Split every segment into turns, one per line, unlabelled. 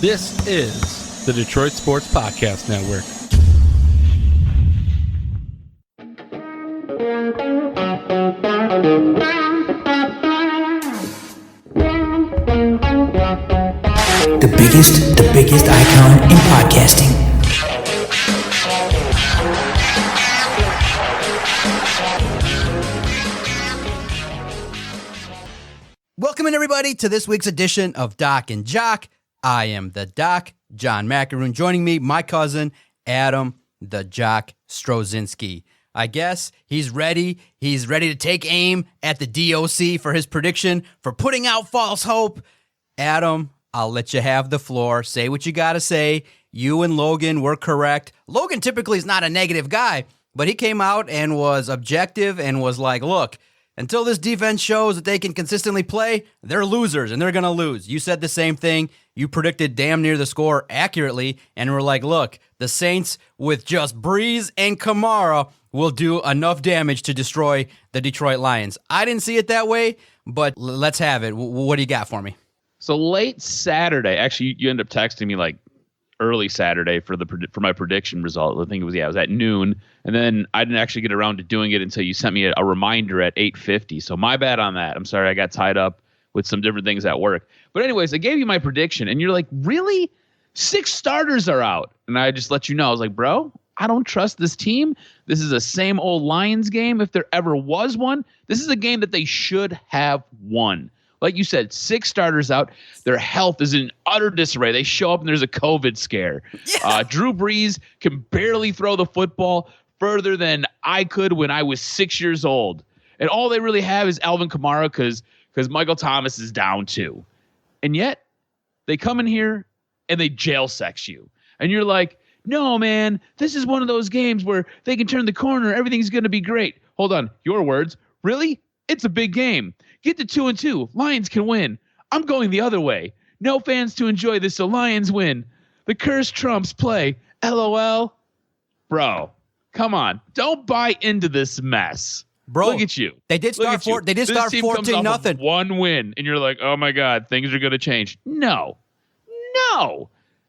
This is the Detroit Sports Podcast Network.
The biggest icon in podcasting.
Welcome in, everybody, to this week's edition of Doc and Jock. I am the Doc, John Macaroon. Joining me, my cousin, Adam, the Jock Strozinski. I guess he's ready. He's ready to take aim at the DOC for his prediction for putting out false hope. Adam, I'll let you have the floor. Say what you got to say. You and Logan were correct. Logan typically is not a negative guy, but he came out and was objective and was like, look, until this defense shows that they can consistently play, they're losers and they're going to lose. You said the same thing. You predicted damn near the score accurately and were like, look, the Saints with just Breeze and Kamara will do enough damage to destroy the Detroit Lions. I didn't see it that way, but let's have it. What do you got for me?
So late Saturday, actually, you end up texting me like early Saturday for my prediction result. I think it was at noon, and then I didn't actually get around to doing it until you sent me a reminder at 8:50. So my bad on that. I'm sorry, I got tied up with some different things at work. But anyways, I gave you my prediction, and you're like, really? 6 starters are out, and I just let you know. I was like, bro, I don't trust this team. This is a same old Lions game if there ever was one. This is a game that they should have won. Like you said, 6 starters out. Their health is in utter disarray. They show up and there's a COVID scare. Yeah. Drew Brees can barely throw the football further than I could when I was 6 years old. And all they really have is Alvin Kamara because Michael Thomas is down too. And yet they come in here and they jail sex you. And you're like, no, man, this is one of those games where they can turn the corner. Everything's going to be great. Hold on. Your words. Really? It's a big game. Get to 2-2. Lions can win. I'm going the other way. No fans to enjoy this, so Lions win. The curse trumps play. LOL. Bro, come on. Don't buy into this mess.
Bro,
look at you.
They did start 14-0.
One win, and you're like, oh my God, things are going to change. No.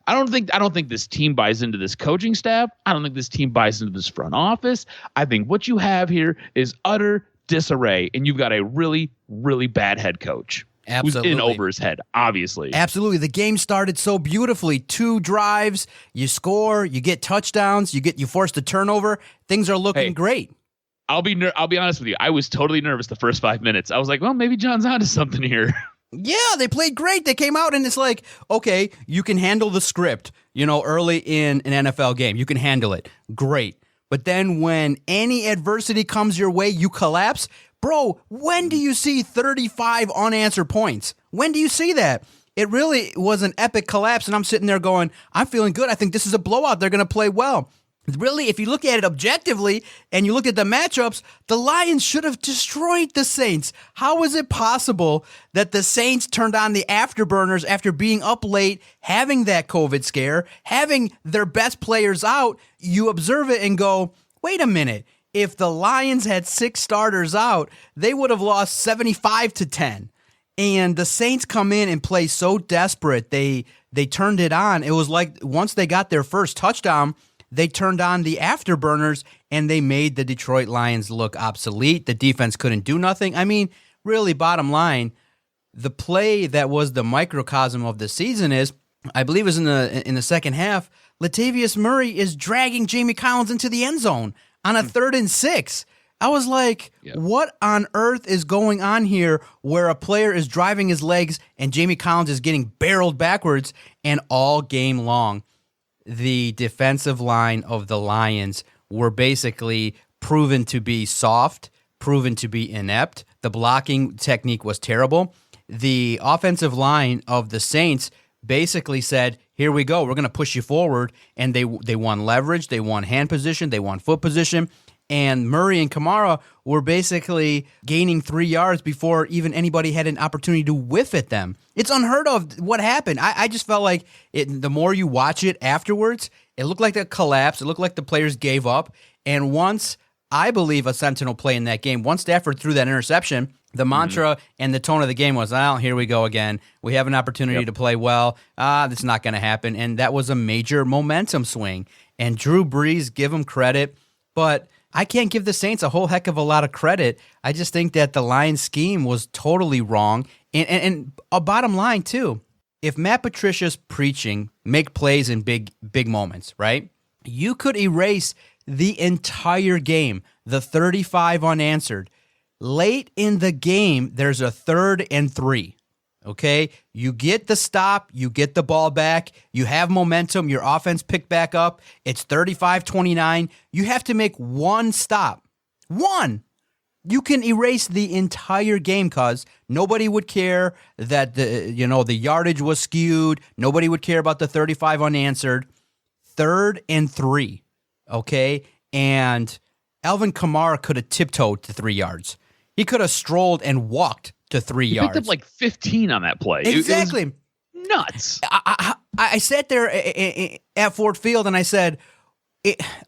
I don't think this team buys into this coaching staff. I don't think this team buys into this front office. I think what you have here is utter disarray, and you've got a really, really bad head coach.
Absolutely.
Who's in over his head, obviously.
Absolutely. The game started so beautifully. 2 drives, you score, you get touchdowns, you force the turnover. Things are looking great.
I'll be honest with you. I was totally nervous the first 5 minutes. I was like, well, maybe John's onto something here.
Yeah, they played great. They came out and it's like, okay, you can handle the script, early in an NFL game. You can handle it. Great. But then when any adversity comes your way, you collapse. Bro, when do you see 35 unanswered points? When do you see that? It really was an epic collapse, and I'm sitting there going, I'm feeling good. I think this is a blowout. They're going to play well. Really, if you look at it objectively and you look at the matchups, the Lions should have destroyed the Saints. How is it possible that the Saints turned on the afterburners after being up late, having that COVID scare, having their best players out? You observe it and go, wait a minute. If the Lions had 6 starters out, they would have lost 75-10. And the Saints come in and play so desperate. They turned it on. It was like once they got their first touchdown, they turned on the afterburners, and they made the Detroit Lions look obsolete. The defense couldn't do nothing. I mean, really, bottom line, the play that was the microcosm of the season is, I believe it was in the second half, Latavius Murray is dragging Jamie Collins into the end zone on a 3rd and 6. I was like, What on earth is going on here where a player is driving his legs and Jamie Collins is getting barreled backwards, and all game long, the defensive line of the Lions were basically proven to be soft, proven to be inept. The blocking technique was terrible. The offensive line of the Saints basically said, here we go, we're going to push you forward, and they won leverage, they won hand position, they won foot position, and Murray and Kamara were basically gaining 3 yards before even anybody had an opportunity to whiff at them. It's unheard of what happened. I just felt like the more you watch it afterwards, it looked like a collapse. It looked like the players gave up. And once I believe, a sentinel play in that game. Once Stafford threw that interception, the mantra and the tone of the game was, here we go again. We have an opportunity to play well. This is not going to happen. And that was a major momentum swing. And Drew Brees, give him credit. But I can't give the Saints a whole heck of a lot of credit. I just think that the Lions scheme was totally wrong. And a bottom line, too, if Matt Patricia's preaching make plays in big moments, right, you could erase the entire game, the 35 unanswered. Late in the game, there's a 3rd and 3. Okay? You get the stop, you get the ball back, you have momentum, your offense picked back up, it's 35-29. You have to make one stop. One. You can erase the entire game because nobody would care that the yardage was skewed. Nobody would care about the 35 unanswered. 3rd and 3. Okay? And Alvin Kamara could have tiptoed to 3 yards. He could have strolled and walked to 3 yards.
He picked up like 15 on that play.
Exactly.
It was nuts.
I sat there at Ford Field and I said,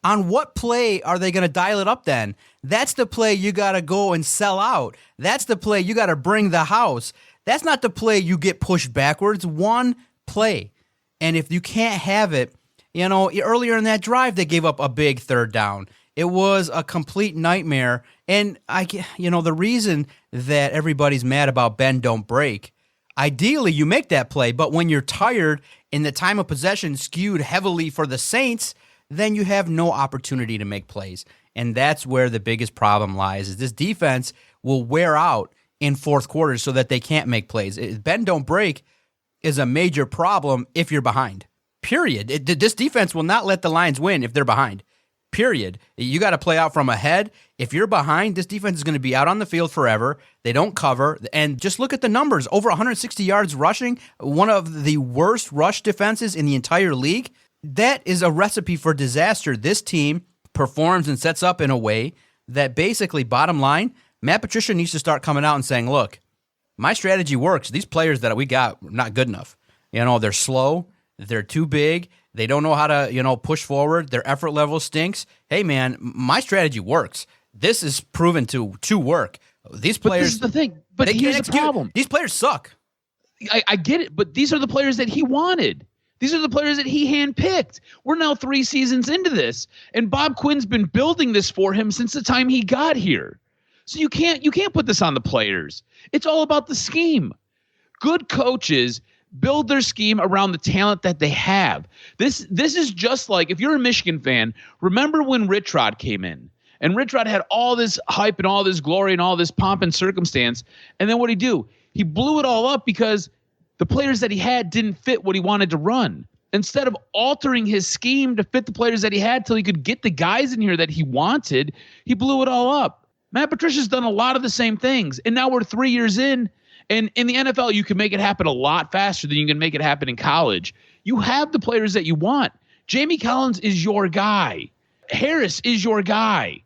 on what play are they going to dial it up then? That's the play you got to go and sell out. That's the play you got to bring the house. That's not the play you get pushed backwards. One play. And if you can't have it, earlier in that drive, they gave up a big 3rd down. It was a complete nightmare. And the reason that everybody's mad about bend don't break, ideally you make that play, but when you're tired and the time of possession skewed heavily for the Saints, then you have no opportunity to make plays. And that's where the biggest problem lies, is this defense will wear out in fourth quarters so that they can't make plays. Bend don't break is a major problem if you're behind. Period. This defense will not let the Lions win if they're behind. Period. You got to play out from ahead. If you're behind, this defense is going to be out on the field forever. They don't cover. And just look at the numbers. Over 160 yards rushing, one of the worst rush defenses in the entire league. That is a recipe for disaster. This team performs and sets up in a way that basically, bottom line, Matt Patricia needs to start coming out and saying, look, my strategy works. These players that we got are not good enough. They're slow. They're too big. They don't know how to, push forward. Their effort level stinks. Hey, man, my strategy works. This is proven to work. These players.
But this is the thing. But here's the problem.
These players suck.
I get it, but these are the players that he wanted. These are the players that he handpicked. We're now 3 seasons into this, and Bob Quinn's been building this for him since the time he got here. So you can't put this on the players. It's all about the scheme. Good coaches build their scheme around the talent that they have. This is just like, if you're a Michigan fan, remember when Rich Rod came in, and Rich Rod had all this hype and all this glory and all this pomp and circumstance, and then what'd he do? He blew it all up because the players that he had didn't fit what he wanted to run. Instead of altering his scheme to fit the players that he had till he could get the guys in here that he wanted, he blew it all up. Matt Patricia's done a lot of the same things, and now we're 3 years in. And in the NFL, you can make it happen a lot faster than you can make it happen in college. You have the players that you want. Jamie Collins is your guy. Harris is your guy.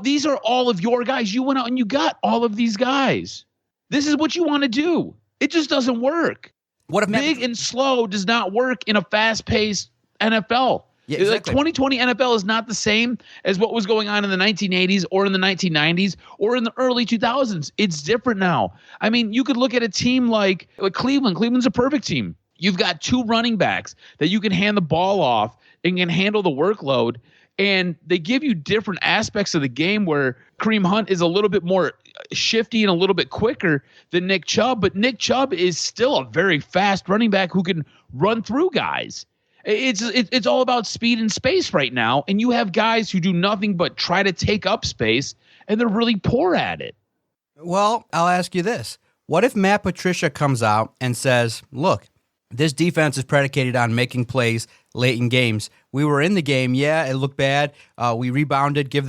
These are all of your guys. You went out and you got all of these guys. This is what you want to do. It just doesn't work.
What if
big and slow does not work in a fast-paced NFL?
Yeah, exactly.
2020 NFL is not the same as what was going on in the 1980s or in the 1990s or in the early 2000s. It's different now. I mean, you could look at a team like Cleveland. Cleveland's a perfect team. You've got 2 running backs that you can hand the ball off and can handle the workload. And they give you different aspects of the game where Kareem Hunt is a little bit more shifty and a little bit quicker than Nick Chubb. But Nick Chubb is still a very fast running back who can run through guys. It's all about speed and space right now, and you have guys who do nothing but try to take up space, and they're really poor at it.
Well, I'll ask you this. What if Matt Patricia comes out and says, look, this defense is predicated on making plays late in games. We were in the game. Yeah, it looked bad. We rebounded. Give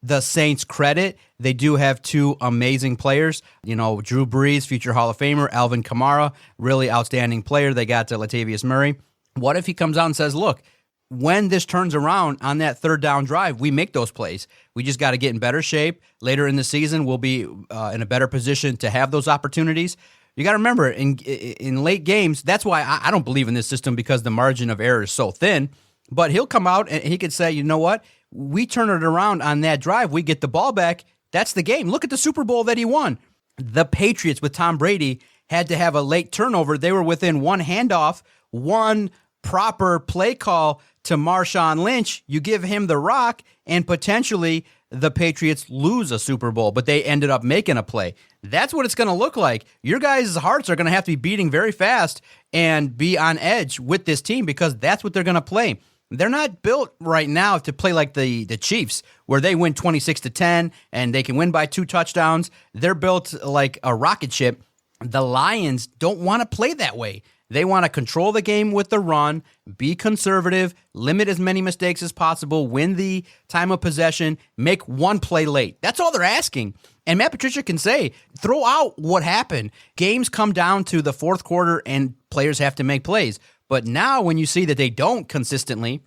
the Saints credit. They do have 2 amazing players. Drew Brees, future Hall of Famer, Alvin Kamara, really outstanding player. They got Latavius Murray. What if he comes out and says, look, when this turns around on that 3rd down drive, we make those plays. We just got to get in better shape. Later in the season, we'll be in a better position to have those opportunities. You got to remember, in late games, that's why I don't believe in this system, because the margin of error is so thin. But he'll come out and he could say, you know what? we turn it around on that drive. We get the ball back. That's the game. Look at the Super Bowl that he won. The Patriots with Tom Brady had to have a late turnover. They were within one handoff, one proper play call to Marshawn Lynch. You give him the rock, and potentially the Patriots lose a Super Bowl, but they ended up making a play. That's what it's going to look like. Your guys' hearts are going to have to be beating very fast and be on edge with this team because that's what they're going to play. They're not built right now to play like the Chiefs, where they win 26-10 and they can win by 2 touchdowns. They're built like a rocket ship. The Lions don't want to play that way. They want to control the game with the run, be conservative, limit as many mistakes as possible, win the time of possession, make one play late. That's all they're asking. And Matt Patricia can say, throw out what happened. Games come down to the fourth quarter and players have to make plays. But now when you see that they don't consistently,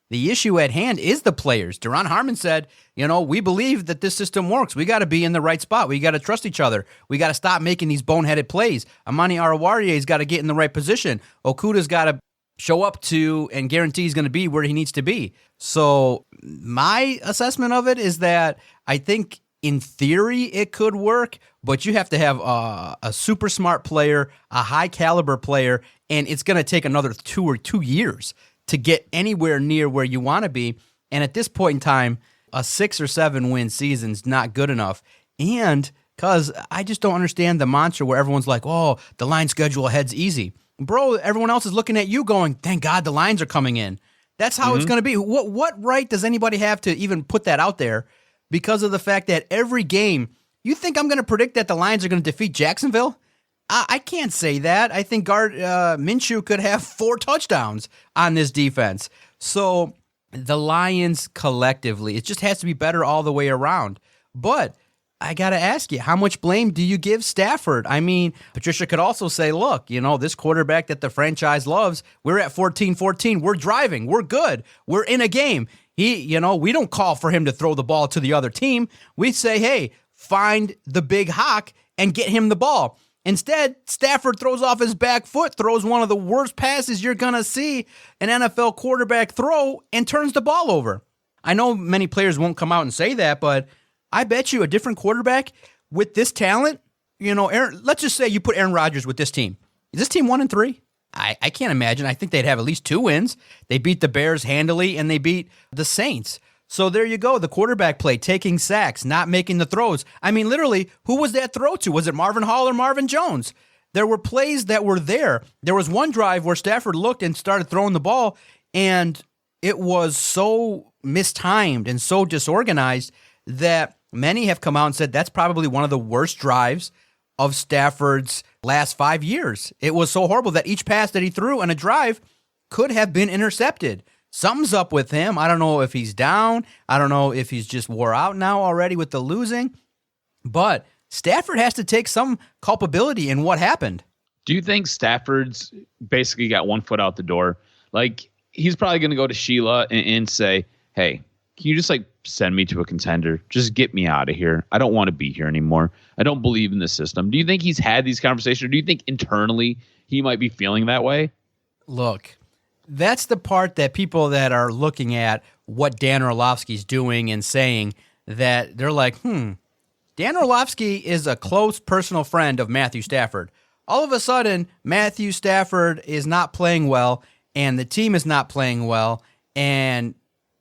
the issue at hand is the players. Duron Harmon said, we believe that this system works. We got to be in the right spot. We got to trust each other. We got to stop making these boneheaded plays. Amani Arawarie's got to get in the right position. Okuda's got to show up to and guarantee he's going to be where he needs to be. So my assessment of it is that I think in theory it could work, but you have to have a super smart player, a high caliber player, and it's going to take another 2 years to get anywhere near where you want to be. And at this point in time, a 6 or 7 win season's not good enough. And because I just don't understand the mantra where everyone's like, oh, the line schedule ahead's easy. Bro, everyone else is looking at you going, thank God the lines are coming in. That's how it's going to be. What right does anybody have to even put that out there? Because of the fact that every game, you think I'm going to predict that the Lions are going to defeat Jacksonville? I can't say that. I think Minshew could have 4 touchdowns on this defense. So the Lions collectively, it just has to be better all the way around. But I got to ask you, how much blame do you give Stafford? I mean, Patricia could also say, look, this quarterback that the franchise loves, we're at 14-14. We're driving. We're good. We're in a game. We don't call for him to throw the ball to the other team. We say, hey, find the big hawk and get him the ball. Instead, Stafford throws off his back foot, throws one of the worst passes you're going to see an NFL quarterback throw, and turns the ball over. I know many players won't come out and say that, but I bet you a different quarterback with this talent, let's just say you put Aaron Rodgers with this team. Is this team 1-3? I can't imagine. I think they'd have at least 2 wins. They beat the Bears handily, and they beat the Saints. So there you go, the quarterback play, taking sacks, not making the throws. I mean, literally, who was that throw to? Was it Marvin Hall or Marvin Jones? There were plays that were there. There was one drive where Stafford looked and started throwing the ball, and it was so mistimed and so disorganized that many have come out and said that's probably one of the worst drives of Stafford's last 5 years. It was so horrible that each pass that he threw on a drive could have been intercepted. Something's up with him. I don't know if he's down. I don't know if he's just wore out now already with the losing. But Stafford has to take some culpability in what happened.
Do you think Stafford's basically got one foot out the door? Like, he's probably going to go to Sheila and say, hey, can you just send me to a contender? Just get me out of here. I don't want to be here anymore. I don't believe in the system. Do you think he's had these conversations? Or do you think internally he might be feeling that way?
Look, that's the part that people that are looking at what Dan Orlovsky's doing and saying that they're like, Dan Orlovsky is a close personal friend of Matthew Stafford. All of a sudden, Matthew Stafford is not playing well, and the team is not playing well, and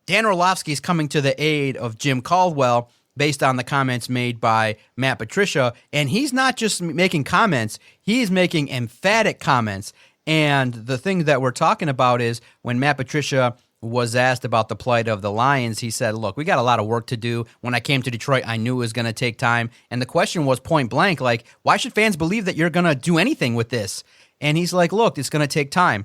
Dan Orlovsky is coming to the aid of Jim Caldwell based on the comments made by Matt Patricia, and he's not just making comments, he's making emphatic comments. And the thing that we're talking about is when Matt Patricia was asked about the plight of the Lions, he said, look, we got a lot of work to do. When I came to Detroit, I knew it was going to take time. And the question was point blank, why should fans believe that you're going to do anything with this? And he's like, look, it's going to take time.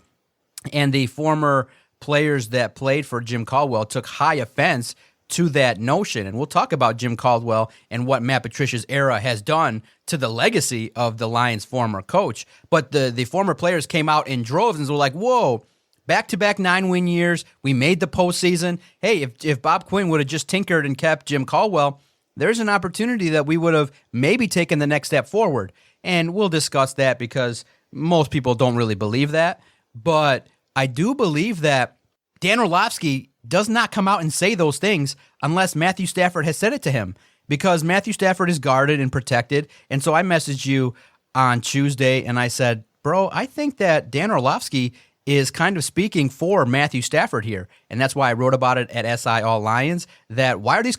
And the former players that played for Jim Caldwell took high offense to that notion. And we'll talk about Jim Caldwell and what Matt Patricia's era has done to the legacy of the Lions' former coach. But the former players came out in droves and were like, whoa, back-to-back 9-win years. We made the postseason. Hey, if Bob Quinn would have just tinkered and kept Jim Caldwell, there's an opportunity that we would have maybe taken the next step forward. And we'll discuss that because most people don't really believe that. But I do believe that Dan Orlovsky does not come out and say those things unless Matthew Stafford has said it to him, because Matthew Stafford is guarded and protected. And so I messaged you on Tuesday and I said, bro, I think that Dan Orlovsky is kind of speaking for Matthew Stafford here. And that's why I wrote about it at SI All Lions, that why are these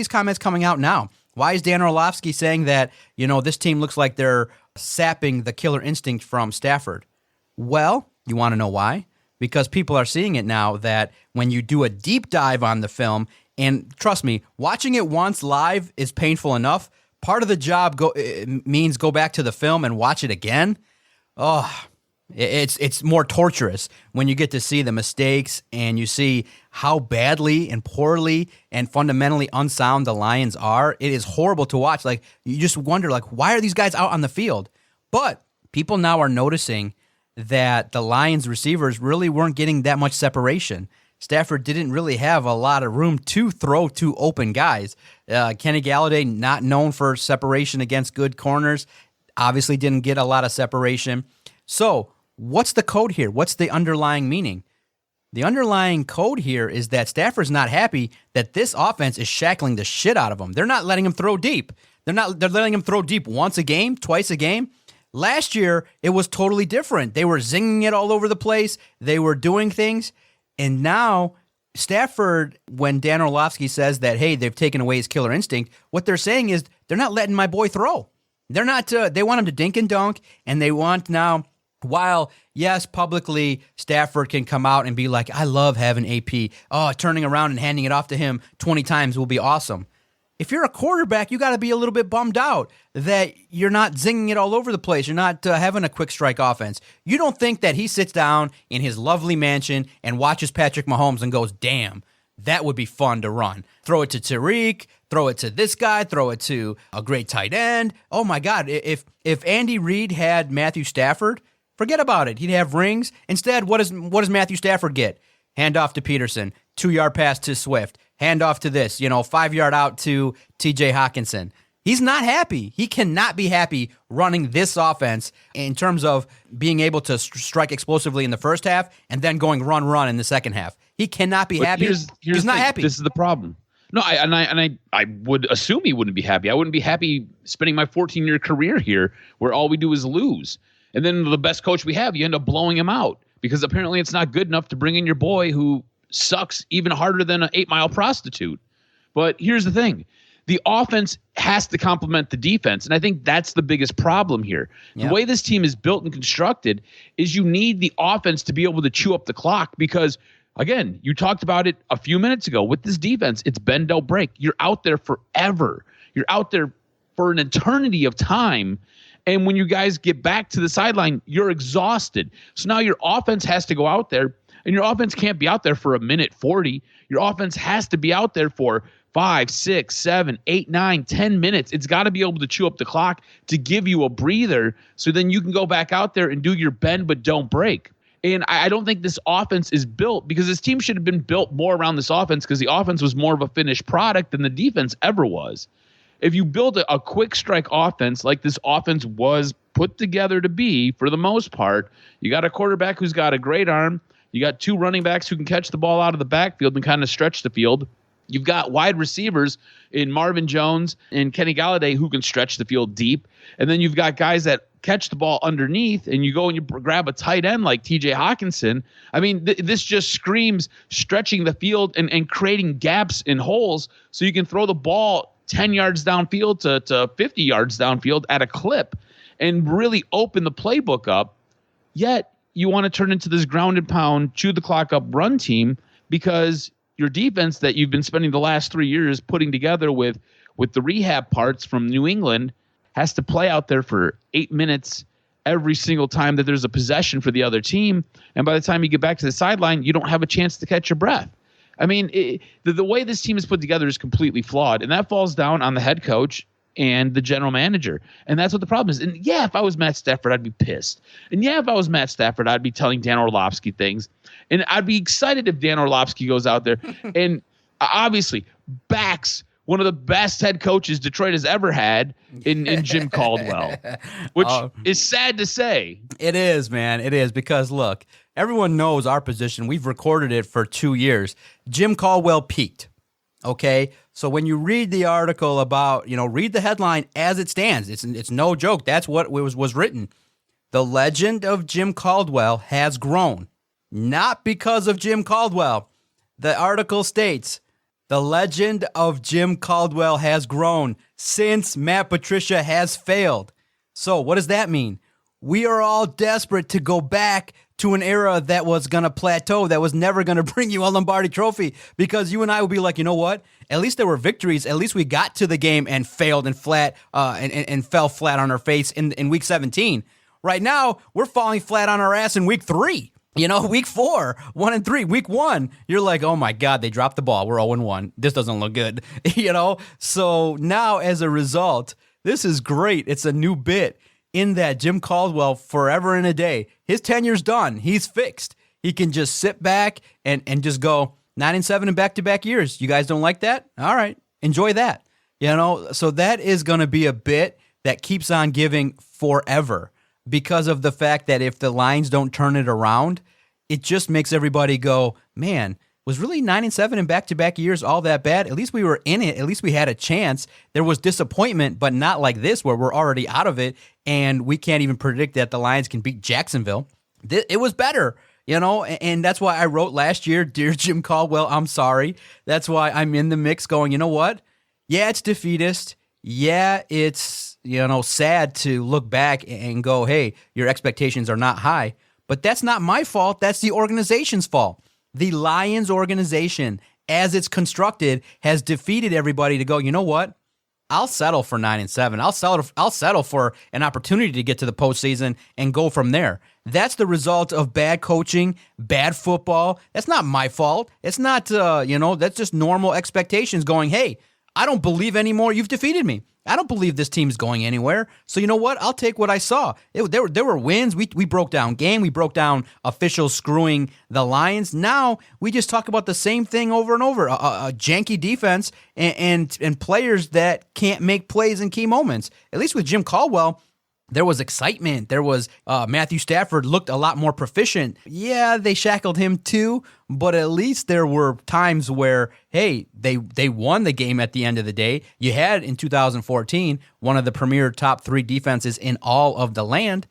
comments coming out now? Why is Dan Orlovsky saying that, this team looks like they're sapping the killer instinct from Stafford? Well, you want to know why? Because people are seeing it now, that when you do a deep dive on the film, and trust me, watching it once live is painful enough. Part of the job means go back to the film and watch it again. Oh, it's more torturous when you get to see the mistakes and you see how badly and poorly and fundamentally unsound the Lions are. It is horrible to watch. Like, you just wonder, like, why are these guys out on the field? But people now are noticing that the Lions receivers really weren't getting that much separation. Stafford didn't really have a lot of room to throw to open guys. Kenny Galladay, not known for separation against good corners, obviously didn't get a lot of separation. So what's the code here? What's the underlying meaning? The underlying code here is that Stafford's not happy that this offense is shackling the shit out of him. They're not letting him throw deep. They're letting him throw deep once a game, twice a game. Last year, it was totally different. They were zinging it all over the place. They were doing things. And now Stafford, when Dan Orlovsky says that, hey, they've taken away his killer instinct, what they're saying is they're not letting my boy throw. They're not. They want him to dink and dunk, and they want now, while, yes, publicly, Stafford can come out and be like, I love having AP. Oh, turning around and handing it off to him 20 times will be awesome. If you're a quarterback, you got to be a little bit bummed out that you're not zinging it all over the place. You're not having a quick strike offense. You don't think that he sits down in his lovely mansion and watches Patrick Mahomes and goes, damn, that would be fun to run. Throw it to Tariq, throw it to this guy, throw it to a great tight end. Oh, my God, if Andy Reid had Matthew Stafford, forget about it. He'd have rings. Instead, what does Matthew Stafford get? Hand off to Peterson, 2-yard pass to Swift. Hand off to this, 5-yard out to TJ Hawkinson. He's not happy. He cannot be happy running this offense in terms of being able to strike explosively in the first half and then going run in the second half. He cannot be happy. He's not happy.
This is the problem. No, I would assume he wouldn't be happy. I wouldn't be happy spending my 14-year career here where all we do is lose. And then the best coach we have, you end up blowing him out because apparently it's not good enough to bring in your boy who sucks even harder than an 8-mile prostitute. But here's the thing. The offense has to complement the defense, and I think that's the biggest problem here. Yep. The way this team is built and constructed is you need the offense to be able to chew up the clock because, again, you talked about it a few minutes ago. With this defense, it's bend, don't break. You're out there forever. You're out there for an eternity of time. And when you guys get back to the sideline, you're exhausted. So now your offense has to go out there, and your offense can't be out there for a minute 40. Your offense has to be out there for 5, 6, 7, 8, 9, 10 minutes. It's got to be able to chew up the clock to give you a breather so then you can go back out there and do your bend but don't break. And I don't think this offense is built because this team should have been built more around this offense because the offense was more of a finished product than the defense ever was. If you build a quick strike offense like this offense was put together to be for the most part, you got a quarterback who's got a great arm. You got 2 running backs who can catch the ball out of the backfield and kind of stretch the field. You've got wide receivers in Marvin Jones and Kenny Galladay who can stretch the field deep. And then you've got guys that catch the ball underneath, and you go and you grab a tight end like TJ Hawkinson. I mean, this just screams stretching the field and creating gaps and holes so you can throw the ball 10 yards downfield to 50 yards downfield at a clip and really open the playbook up. Yet, you want to turn into this ground and pound, chew the clock up run team because your defense that you've been spending the last 3 years putting together with the rehab parts from New England has to play out there for 8 minutes every single time that there's a possession for the other team. And by the time you get back to the sideline, you don't have a chance to catch your breath. I mean, the way this team is put together is completely flawed, and that falls down on the head coach and the general manager. And that's what the problem is. And yeah, if I was Matt Stafford, I'd be pissed. And yeah, if I was Matt Stafford, I'd be telling Dan Orlovsky things. And I'd be excited if Dan Orlovsky goes out there and obviously backs one of the best head coaches Detroit has ever had in Jim Caldwell, which is sad to say.
It is, man. It is, because look, everyone knows our position. We've recorded it for 2 years. Jim Caldwell peaked. Okay, so when you read the article about, read the headline as it stands. It's no joke. That's what was written. The legend of Jim Caldwell has grown, not because of Jim Caldwell. The article states, the legend of Jim Caldwell has grown since Matt Patricia has failed. So what does that mean? We are all desperate to go back to an era that was going to plateau, that was never going to bring you a Lombardi trophy, because you and I would be like, you know what? At least there were victories. At least we got to the game and failed and fell flat on our face in week 17. Right now, we're falling flat on our ass in week 3. Week 4, 1-3, week 1, you're like, oh my God, they dropped the ball. We're 0-1. This doesn't look good. So now as a result, this is great. It's a new bit in that Jim Caldwell, forever and a day, his tenure's done. He's fixed. He can just sit back and just go 9-7 in back-to-back years. You guys don't like that? All right, enjoy that. So that is going to be a bit that keeps on giving forever, because of the fact that if the Lions don't turn it around, it just makes everybody go, man, was really 9-7 in back-to-back years all that bad? At least we were in it. At least we had a chance. There was disappointment, but not like this where we're already out of it and we can't even predict that the Lions can beat Jacksonville. It was better, and that's why I wrote last year, Dear Jim Caldwell, I'm sorry. That's why I'm in the mix going, you know what? Yeah, it's defeatist. Yeah, it's sad to look back and go, hey, your expectations are not high. But that's not my fault. That's the organization's fault. The Lions organization, as it's constructed, has defeated everybody to go, you know what? I'll settle for 9-7. I'll settle for an opportunity to get to the postseason and go from there. That's the result of bad coaching, bad football. That's not my fault. It's not, that's just normal expectations going, hey, I don't believe anymore. You've defeated me. I don't believe this team's going anywhere. So you know what? I'll take what I saw. There were wins. We broke down game. We broke down officials screwing the Lions. Now we just talk about the same thing over and over. A janky defense and players that can't make plays in key moments. At least with Jim Caldwell, there was excitement. There was Matthew Stafford looked a lot more proficient. Yeah, they shackled him too, but at least there were times where, hey, they won the game at the end of the day. You had in 2014 one of the premier top 3 defenses in all of the land,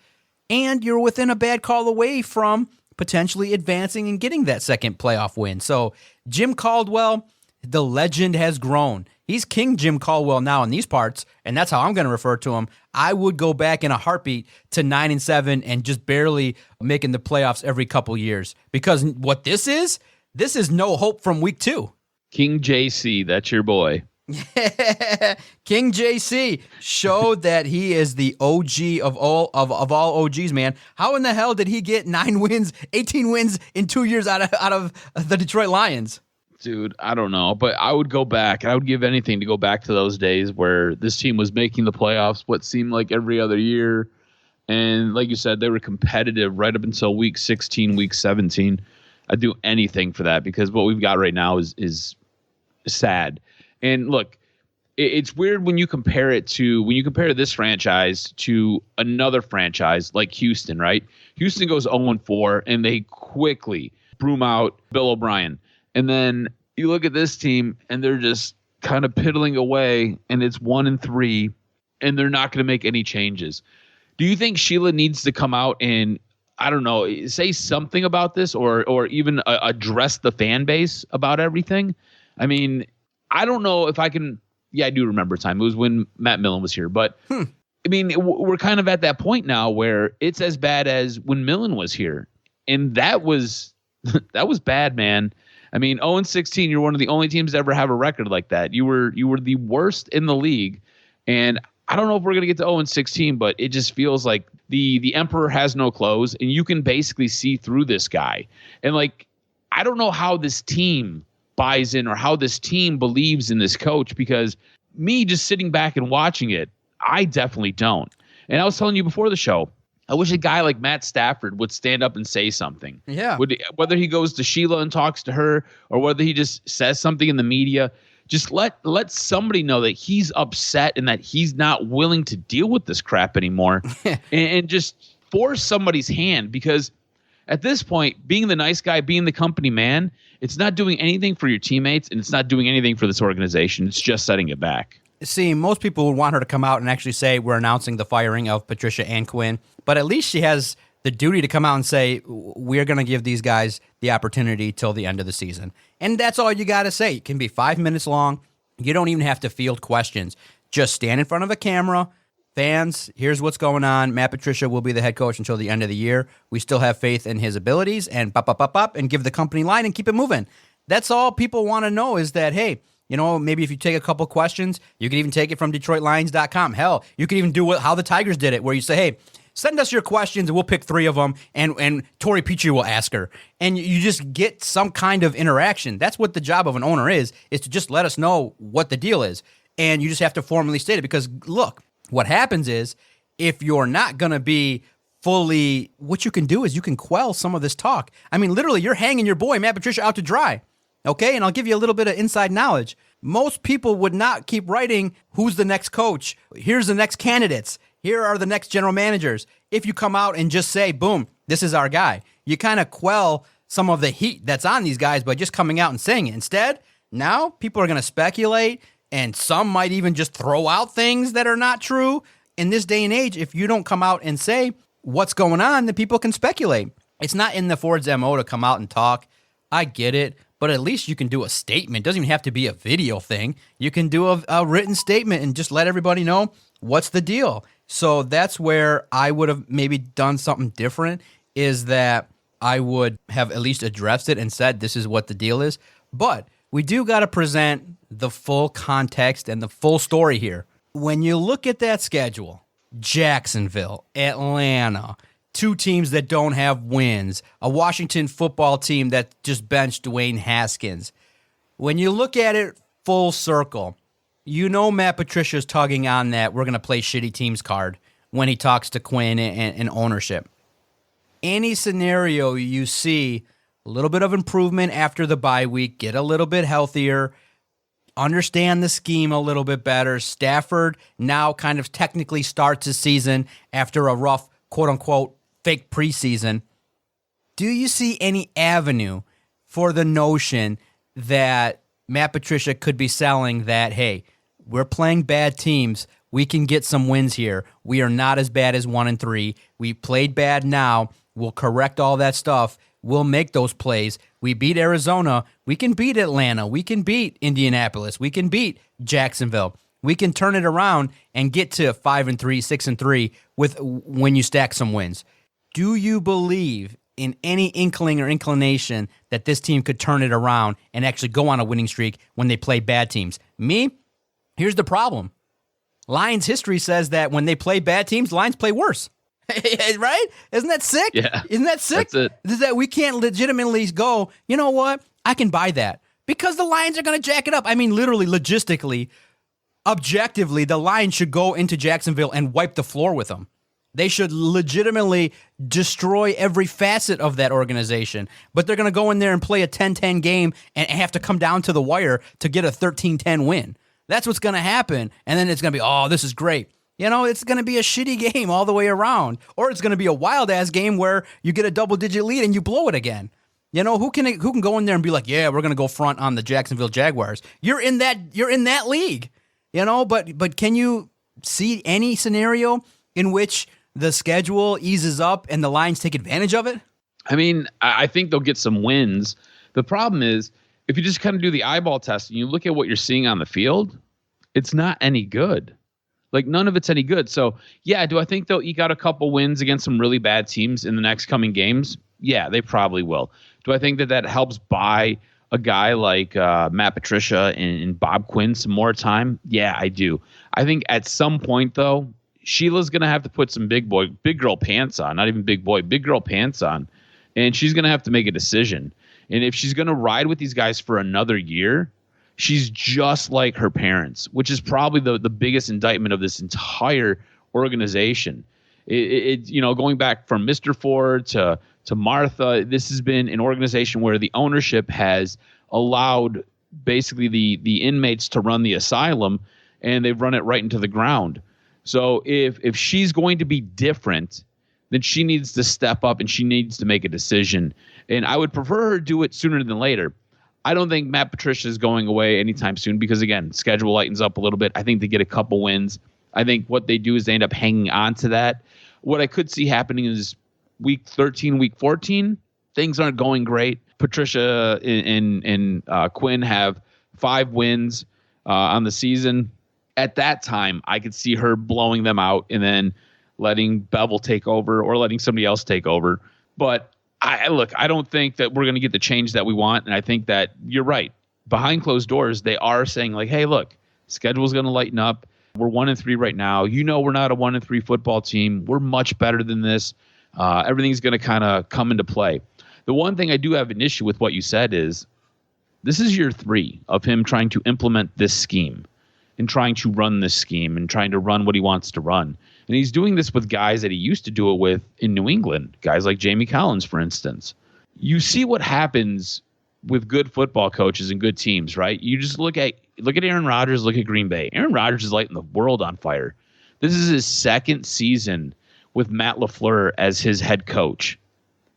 and you're within a bad call away from potentially advancing and getting that second playoff win. So Jim Caldwell, the legend has grown. He's King Jim Caldwell now in these parts, and that's how I'm going to refer to him. I would go back in a heartbeat to 9-7 and just barely making the playoffs every couple years, because what this is no hope from week 2.
King JC, that's your boy.
King JC showed that he is the OG of all OGs, man. How in the hell did he get 9 wins, 18 wins in 2 years out of the Detroit Lions?
Dude, I don't know, but I would go back. I would give anything to go back to those days where this team was making the playoffs what seemed like every other year. And like you said, they were competitive right up until week 16, week 17. I'd do anything for that, because what we've got right now is sad. And look, it's weird when you compare this franchise to another franchise like Houston, right? Houston goes 0-4 and they quickly broom out Bill O'Brien. And then you look at this team and they're just kind of piddling away, and it's 1-3, and they're not going to make any changes. Do you think Sheila needs to come out and, I don't know, say something about this, or even address the fan base about everything? I mean, I don't know if I can. Yeah, I do remember a time. It was when Matt Millen was here. But, I mean, we're kind of at that point now where it's as bad as when Millen was here. And that was bad, man. I mean, 0-16, you're one of the only teams to ever have a record like that. You were the worst in the league. And I don't know if we're going to get to 0-16, but it just feels like the emperor has no clothes, and you can basically see through this guy. And, like, I don't know how this team buys in or how this team believes in this coach, because me just sitting back and watching it, I definitely don't. And I was telling you before the show, I wish a guy like Matt Stafford would stand up and say something.
Yeah.
Whether he goes to Sheila and talks to her, or whether he just says something in the media, Just let somebody know that he's upset and that he's not willing to deal with this crap anymore, and just force somebody's hand, because at this point, being the nice guy, being the company man, it's not doing anything for your teammates, and it's not doing anything for this organization. It's just setting it back.
See, most people would want her to come out and actually say we're announcing the firing of Patricia and Quinn, but at least she has the duty to come out and say we're going to give these guys the opportunity till the end of the season. And that's all you got to say. It can be 5 minutes long. You don't even have to field questions. Just stand in front of a camera. Fans, here's what's going on. Matt Patricia will be the head coach until the end of the year. We still have faith in his abilities, and and give the company line and keep it moving. That's all people want to know, is that, hey, maybe if you take a couple questions, you can even take it from DetroitLions.com. Hell, you can even do how the Tigers did it, where you say, hey, send us your questions and we'll pick 3 of them, and Tori Petrie will ask her. And you just get some kind of interaction. That's what the job of an owner is to just let us know what the deal is. And you just have to formally state it, because, look, what happens is, if you're not going to be fully, what you can do is you can quell some of this talk. I mean, literally, you're hanging your boy, Matt Patricia, out to dry. Okay? And I'll give you a little bit of inside knowledge. Most people would not keep writing, who's the next coach? Here's the next candidates. Here are the next general managers. If you come out and just say, boom, this is our guy, you kind of quell some of the heat that's on these guys by just coming out and saying it. Instead, now people are going to speculate, and some might even just throw out things that are not true. In this day and age, if you don't come out and say what's going on, then people can speculate. It's not in the Ford's MO to come out and talk. I get it, but at least you can do a statement. It doesn't even have to be a video thing. You can do a written statement and just let everybody know what's the deal. So that's where I would have maybe done something different, is that I would have at least addressed it and said this is what the deal is. But we do got to present the full context and the full story here. When you look at that schedule, Jacksonville, Atlanta, 2 teams that don't have wins, a Washington football team that just benched Dwayne Haskins. When you look at it full circle, Matt Patricia's tugging on that we're going to play shitty teams card when he talks to Quinn and ownership. Any scenario you see a little bit of improvement after the bye week, get a little bit healthier, understand the scheme a little bit better. Stafford now kind of technically starts his season after a rough, quote-unquote, fake preseason. Do you see any avenue for the notion that Matt Patricia could be selling that, hey, we're playing bad teams, we can get some wins here. We are not as bad as 1-3. We played bad now. We'll correct all that stuff. We'll make those plays. We beat Arizona. We can beat Atlanta. We can beat Indianapolis. We can beat Jacksonville. We can turn it around and get to 5-3, 6-3 when you stack some wins. Do you believe in any inkling or inclination that this team could turn it around and actually go on a winning streak when they play bad teams? Me? Here's the problem. Lions history says that when they play bad teams, Lions play worse. Right? Isn't that sick?
Yeah.
Isn't that sick?
That's it.
Is that we can't legitimately go, you know what? I can buy that. Because the Lions are going to jack it up. I mean, literally, logistically, objectively, the Lions should go into Jacksonville and wipe the floor with them. They should legitimately destroy every facet of that organization. But they're going to go in there and play a 10-10 game and have to come down to the wire to get a 13-10 win. That's what's going to happen. And then it's going to be, oh, this is great. It's going to be a shitty game all the way around. Or it's going to be a wild-ass game where you get a double-digit lead and you blow it again. Who can go in there and be like, yeah, we're going to go front on the Jacksonville Jaguars. You're in that league. But can you see any scenario in which the schedule eases up and the Lions take advantage of it?
I mean, I think they'll get some wins. The problem is, if you just kind of do the eyeball test and you look at what you're seeing on the field, it's not any good. Like, none of it's any good. So, yeah, do I think they'll eke out a couple wins against some really bad teams in the next coming games? Yeah, they probably will. Do I think that helps buy a guy like Matt Patricia and Bob Quinn some more time? Yeah, I do. I think at some point, though, Sheila's going to have to put some big girl pants on, not even big girl pants on, and she's going to have to make a decision. And if she's going to ride with these guys for another year, she's just like her parents, which is probably the biggest indictment of this entire organization. Going back from Mr. Ford to Martha, this has been an organization where the ownership has allowed basically the inmates to run the asylum, and they've run it right into the ground. So if she's going to be different, then she needs to step up and she needs to make a decision. And I would prefer her do it sooner than later. I don't think Matt Patricia is going away anytime soon because, again, schedule lightens up a little bit. I think they get a couple wins. I think what they do is they end up hanging on to that. What I could see happening is week 13, week 14, things aren't going great. Patricia and Quinn have 5 wins on the season. At that time, I could see her blowing them out and then letting Bevel take over or letting somebody else take over. But I don't think that we're going to get the change that we want. And I think that you're right. Behind closed doors, they are saying like, hey, look, schedule's going to lighten up. We're 1-3 right now. We're not a 1-3 football team. We're much better than this. Everything's going to kind of come into play. The one thing I do have an issue with what you said is this is year 3 of him trying to implement this scheme and trying to run this scheme and trying to run what he wants to run. And he's doing this with guys that he used to do it with in New England, guys like Jamie Collins, for instance. You see what happens with good football coaches and good teams, right? You just look at Aaron Rodgers, look at Green Bay. Aaron Rodgers is lighting the world on fire. This is his 2nd season with Matt LaFleur as his head coach.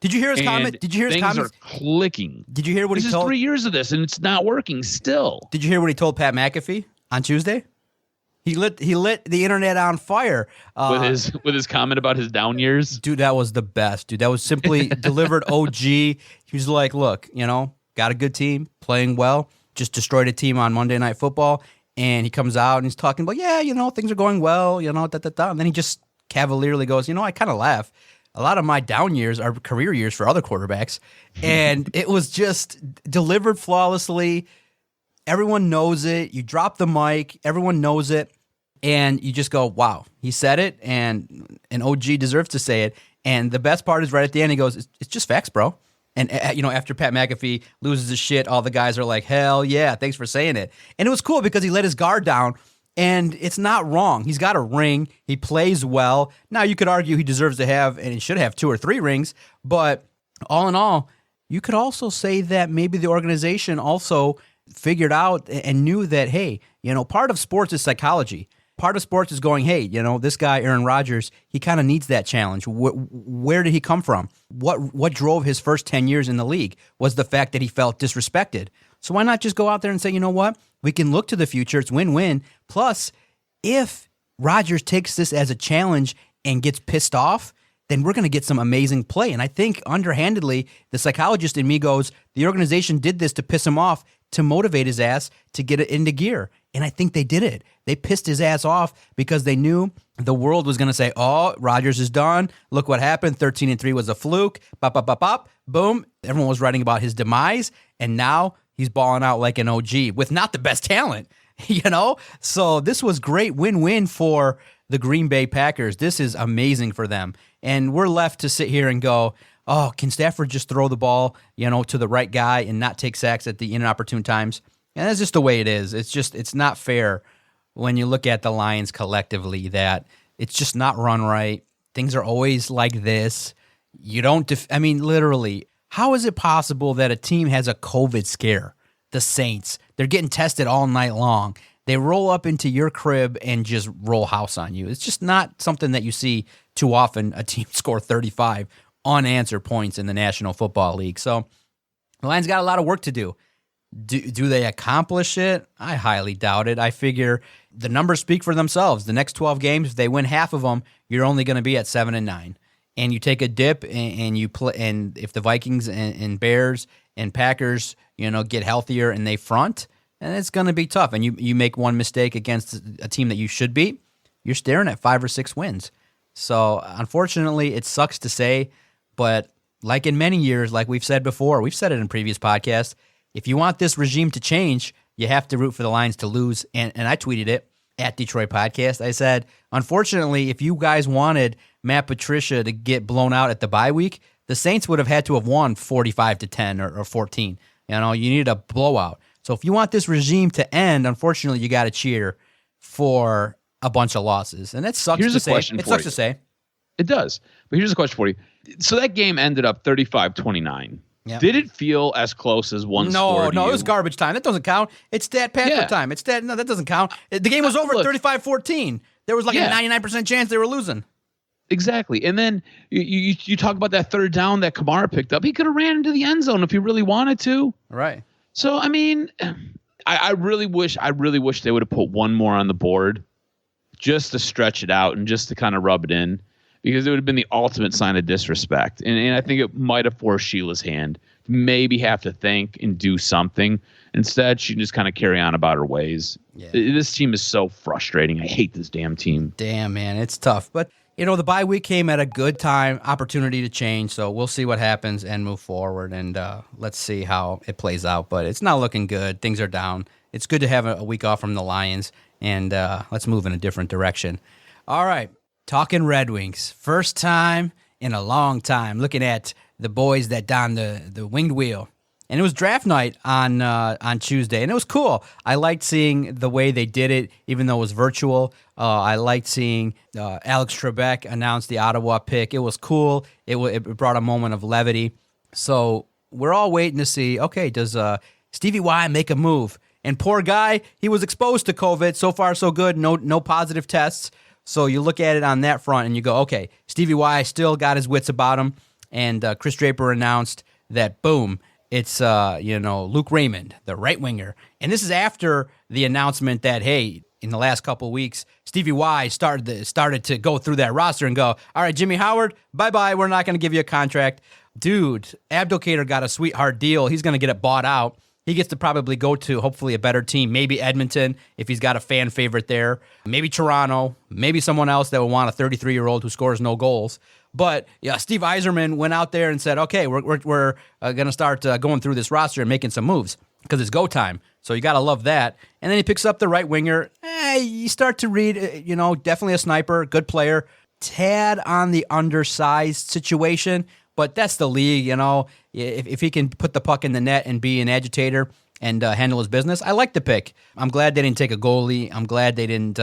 Did you hear his comment? Did you hear his comments?
Things are clicking.
Did you hear what he told?
This is 3 years of this, and it's not working still.
Did you hear what he told Pat McAfee on Tuesday? He lit the internet on fire
with his comment about his down years.
Dude, that was the best. Dude, that was simply delivered OG. He was like, "Look, got a good team, playing well. Just destroyed a team on Monday Night Football." And he comes out and he's talking about, things are going well, And then he just cavalierly goes, I kind of laugh. A lot of my down years are career years for other quarterbacks, and it was just delivered flawlessly. Everyone knows it. You drop the mic. Everyone knows it. And you just go, wow, he said it, and OG deserves to say it. And the best part is right at the end, he goes, it's just facts, bro. And, after Pat McAfee loses his shit, all the guys are like, hell yeah, thanks for saying it. And it was cool because he let his guard down, and it's not wrong. He's got a ring. He plays well. Now, you could argue he deserves to have, and he should have 2 or 3 rings. But all in all, you could also say that maybe the organization also figured out and knew that, hey, part of sports is psychology. Part of sports is going, hey, this guy, Aaron Rodgers, he kind of needs that challenge. Where did he come from? What drove his first 10 years in the league was the fact that he felt disrespected. So why not just go out there and say, you know what? We can look to the future. It's win-win. Plus, if Rodgers takes this as a challenge and gets pissed off, then we're going to get some amazing play. And I think underhandedly, the psychologist in me goes, the organization did this to piss him off, to motivate his ass to get it into gear. And I think they did it. They pissed his ass off because they knew the world was going to say, oh, Rodgers is done. Look what happened. 13-3 was a fluke. Bop, bop, bop, bop. Boom. Everyone was writing about his demise. And now he's balling out like an OG with not the best talent, So this was great win-win for the Green Bay Packers. This is amazing for them. And we're left to sit here and go, oh, can Stafford just throw the ball, to the right guy and not take sacks at the inopportune times? And that's just the way it is. It's not fair when you look at the Lions collectively that it's just not run right. Things are always like this. You don't, literally, how is it possible that a team has a COVID scare? The Saints, they're getting tested all night long. They roll up into your crib and just roll house on you. It's just not something that you see too often, a team score 35 unanswered points in the National Football League. So the Lions got a lot of work to do. Do they accomplish it? I highly doubt it. I figure the numbers speak for themselves. The next 12 games, if they win half of them, you're only going to be at 7-9. And you take a dip and you play. And if the Vikings and Bears and Packers, get healthier and they front, and it's going to be tough. And you make one mistake against a team that you should beat, you're staring at 5 or 6 wins. So unfortunately, it sucks to say, but like in many years, like we've said before, we've said it in previous podcasts, if you want this regime to change, you have to root for the Lions to lose. And I tweeted it at Detroit Podcast. I said, unfortunately, if you guys wanted Matt Patricia to get blown out at the bye week, the Saints would have had to have won 45-10 or 14. You needed a blowout. So if you want this regime to end, unfortunately, you got to cheer for a bunch of losses. And that sucks to say. It sucks to say.
It does. But here's a question for you. So that game ended up 35-29.
Yep.
Did it feel as close as one score?
No, it was garbage time. That doesn't count. It's stat Patrick time. No, that doesn't count. The game was over 35-14. There was like a 99% chance they were losing.
Exactly. And then you talk about that third down that Kamara picked up. He could have ran into the end zone if he really wanted to.
Right.
So, I mean, I really wish they would have put one more on the board just to stretch it out and just to kind of rub it in, because it would have been the ultimate sign of disrespect. And I think it might have forced Sheila's hand to maybe have to think and do something. Instead, she can just kind of carry on about her ways. Yeah. This team is so frustrating. I hate this damn team.
Damn, man. It's tough. But, the bye week came at a good time, opportunity to change. So we'll see what happens and move forward. And let's see how it plays out. But it's not looking good. Things are down. It's good to have a week off from the Lions. And let's move in a different direction. All right. Talking Red Wings. First time in a long time looking at the boys that don the winged wheel. And it was draft night on Tuesday, and it was cool. I liked seeing the way they did it, even though it was virtual. I liked seeing Alex Trebek announce the Ottawa pick. It was cool. It brought a moment of levity. So we're all waiting to see, okay, does Stevie Y make a move? And poor guy, he was exposed to COVID. So far, so good. No positive tests. So you look at it on that front, and you go, okay, Stevie Y still got his wits about him. And Chris Draper announced that, boom, it's Luke Raymond, the right winger. And this is after the announcement that, hey, in the last couple of weeks, Stevie Y started to go through that roster and go, all right, Jimmy Howard, bye-bye, we're not going to give you a contract. Dude, Abdelkader got a sweetheart deal. He's going to get it bought out. He gets to probably go to hopefully a better team, maybe Edmonton if he's got a fan favorite there, maybe Toronto, maybe someone else that would want a 33-year-old who scores no goals. But yeah, Steve Yzerman went out there and said, okay, we're going to start going through this roster and making some moves because it's go time. So you got to love that. And then he picks up the right winger. You start to read, definitely a sniper, good player, tad on the undersized situation. But that's the league, If he can put the puck in the net and be an agitator and handle his business, I like the pick. I'm glad they didn't take a goalie. I'm glad they didn't,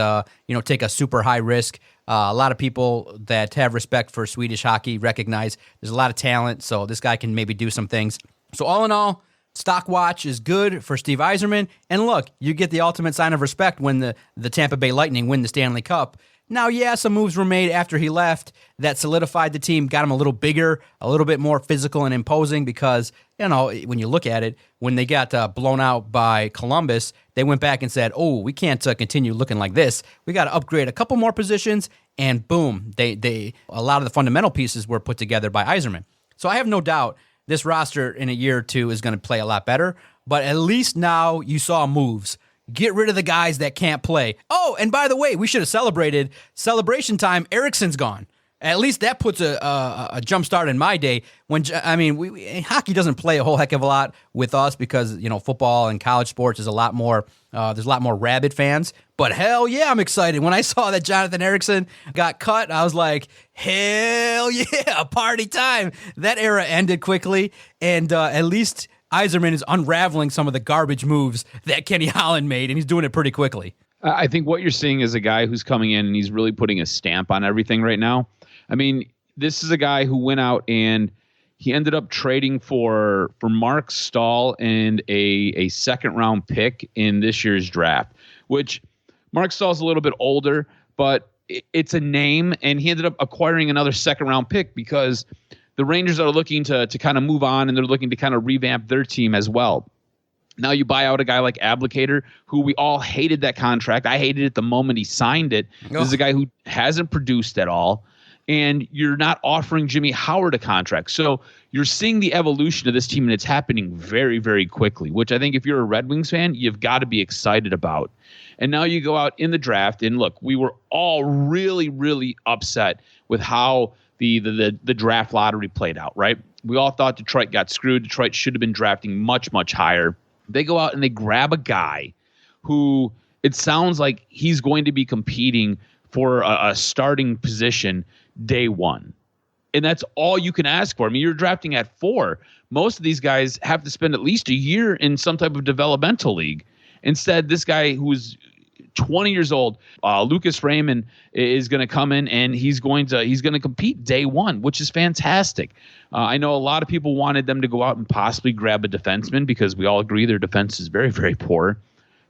take a super high risk. A lot of people that have respect for Swedish hockey recognize there's a lot of talent, so this guy can maybe do some things. So all in all, stock watch is good for Steve Yzerman. And look, you get the ultimate sign of respect when the Tampa Bay Lightning win the Stanley Cup. Now, yeah, some moves were made after he left that solidified the team, got him a little bigger, a little bit more physical and imposing because, when you look at it, when they got blown out by Columbus, they went back and said, oh, we can't continue looking like this. We got to upgrade a couple more positions, and boom, a lot of the fundamental pieces were put together by Yzerman. So I have no doubt this roster in a year or two is going to play a lot better, but at least now you saw moves. Get rid of the guys that can't play. Oh, and by the way, we should have celebrated. Celebration time, Eriksson's gone. At least that puts a jump start in my day. Hockey doesn't play a whole heck of a lot with us because, football and college sports is a lot more, there's a lot more rabid fans. But hell yeah, I'm excited. When I saw that Jonathan Ericsson got cut, I was like, hell yeah, party time. That era ended quickly, and at least Yzerman is unraveling some of the garbage moves that Kenny Holland made, and he's doing it pretty quickly.
I think what you're seeing is a guy who's coming in and he's really putting a stamp on everything right now. I mean, this is a guy who went out and he ended up trading for Mark Stahl and a second-round pick in this year's draft, which Mark Stahl's a little bit older, but it's a name, and he ended up acquiring another second-round pick because the Rangers are looking to kind of move on, and they're looking to kind of revamp their team as well. Now you buy out a guy like Abdelkader, who we all hated that contract. I hated it the moment he signed it. Oh. This is a guy who hasn't produced at all, and you're not offering Jimmy Howard a contract. So you're seeing the evolution of this team, and it's happening very, very quickly, which I think if you're a Red Wings fan, you've got to be excited about. And now you go out in the draft, and look, we were all really, really upset with how the draft lottery played out, right? We all thought Detroit got screwed. Detroit should have been drafting much, much higher. They go out and they grab a guy who it sounds like he's going to be competing for a starting position day one. And that's all you can ask for. I mean, you're drafting at 4. Most of these guys have to spend at least a year in some type of developmental league. Instead, this guy who's 20 years old. Lucas Raymond is going to come in and he's going to compete day one, which is fantastic. I know a lot of people wanted them to go out and possibly grab a defenseman because we all agree their defense is very, very poor.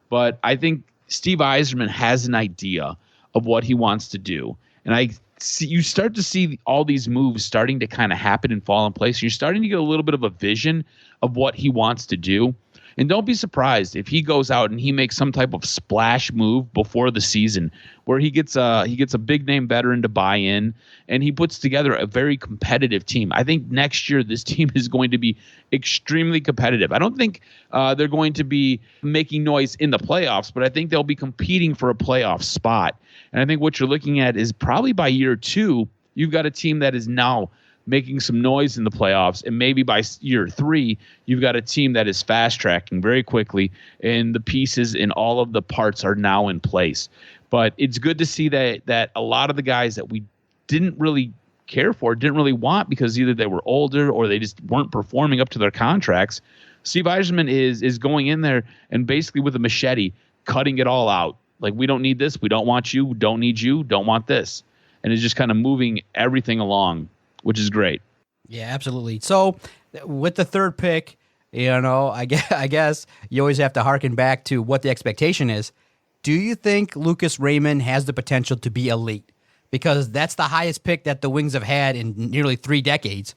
But I think Steve Yzerman has an idea of what he wants to do. And you start to see all these moves starting to kind of happen and fall in place. You're starting to get a little bit of a vision of what he wants to do. And don't be surprised if he goes out and he makes some type of splash move before the season where he gets a big name veteran to buy in and he puts together a very competitive team. I think next year this team is going to be extremely competitive. I don't think they're going to be making noise in the playoffs, but I think they'll be competing for a playoff spot. And I think what you're looking at is probably by year 2, you've got a team that is now making some noise in the playoffs, and maybe by year 3, you've got a team that is fast-tracking very quickly, and the pieces and all of the parts are now in place. But it's good to see that a lot of the guys that we didn't really care for, didn't really want because either they were older or they just weren't performing up to their contracts, Steve Yzerman is going in there and basically with a machete cutting it all out. Like, we don't need this, we don't want you, don't need you, don't want this. And it's just kind of moving everything along, which is great.
Yeah, absolutely. So with the third pick, I guess you always have to harken back to what the expectation is. Do you think Lucas Raymond has the potential to be elite? Because that's the highest pick that the Wings have had in nearly 3 decades.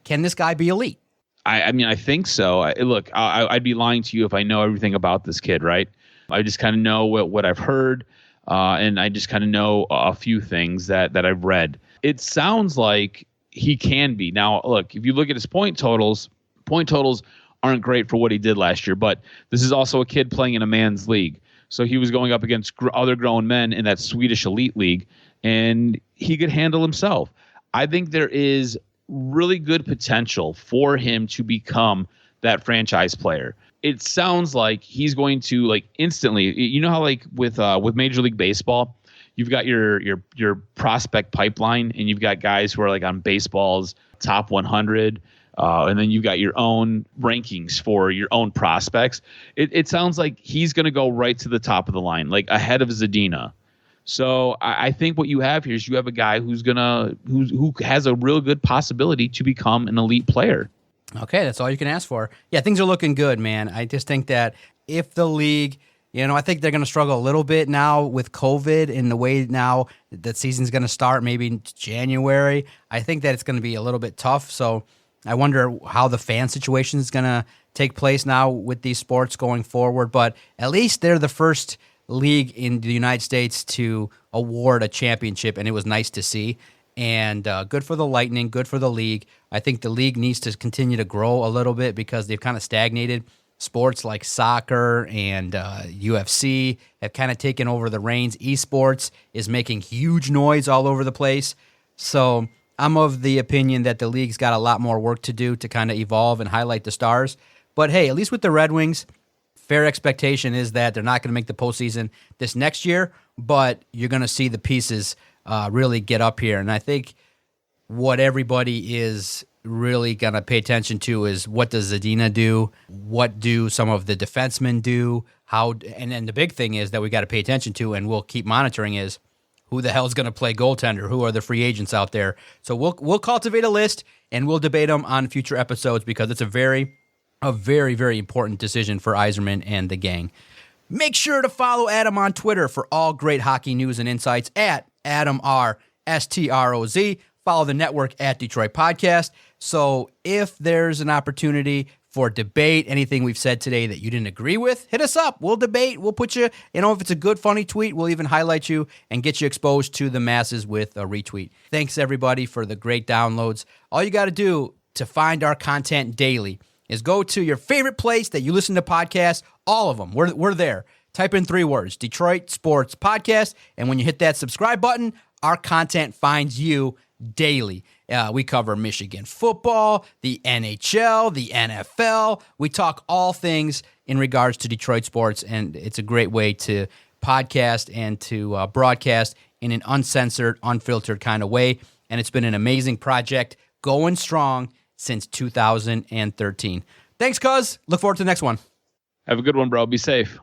Can this guy be elite?
I mean, I think so. Look, I'd be lying to you if I know everything about this kid, right? I just kind of know what I've heard, and I just kind of know a few things that I've read. It sounds like he can be. Now, look, if you look at his point totals aren't great for what he did last year, but this is also a kid playing in a man's league. So he was going up against other grown men in that Swedish elite league, and he could handle himself. I think there is really good potential for him to become that franchise player. It sounds like he's going to, like, instantly, you know how, like, with Major League Baseball, you've got your prospect pipeline, and you've got guys who are like on baseball's top 100, and then you've got your own rankings for your own prospects. It sounds like he's going to go right to the top of the line, like ahead of Zadina. So I think what you have here is you have a guy who has a real good possibility to become an elite player.
Okay, that's all you can ask for. Yeah, things are looking good, man. I just think that if the league, I think they're going to struggle a little bit now with COVID and the way now that season's going to start, maybe in January. I think that it's going to be a little bit tough. So I wonder how the fan situation is going to take place now with these sports going forward. But at least they're the first league in the United States to award a championship, and it was nice to see. And good for the Lightning, good for the league. I think the league needs to continue to grow a little bit because they've kind of stagnated. Sports like soccer and UFC have kind of taken over the reins. Esports is making huge noise all over the place. So I'm of the opinion that the league's got a lot more work to do to kind of evolve and highlight the stars. But hey, at least with the Red Wings, fair expectation is that they're not going to make the postseason this next year, but you're going to see the pieces really get up here. And I think what everybody is really going to pay attention to is what does Zadina do? What do some of the defensemen do? And then the big thing is that we got to pay attention to, and we'll keep monitoring, is who the hell is going to play goaltender? Who are the free agents out there? So we'll cultivate a list and we'll debate them on future episodes because it's a very, very important decision for Yzerman and the gang. Make sure to follow Adam on Twitter for all great hockey news and insights at AdamRSTROZ. Follow the network at Detroit Podcast. So if there's an opportunity for debate, anything we've said today that you didn't agree with, hit us up. We'll debate. We'll put you, if it's a good, funny tweet, we'll even highlight you and get you exposed to the masses with a retweet. Thanks, everybody, for the great downloads. All you got to do to find our content daily is go to your favorite place that you listen to podcasts, all of them. We're there. Type in 3 words, Detroit Sports Podcast, and when you hit that subscribe button, our content finds you daily. We cover Michigan football, the NHL, the NFL. We talk all things in regards to Detroit sports, and it's a great way to podcast and to broadcast in an uncensored, unfiltered kind of way. And it's been an amazing project going strong since 2013. Thanks, cuz. Look forward to the next one.
Have a good one, bro. Be safe.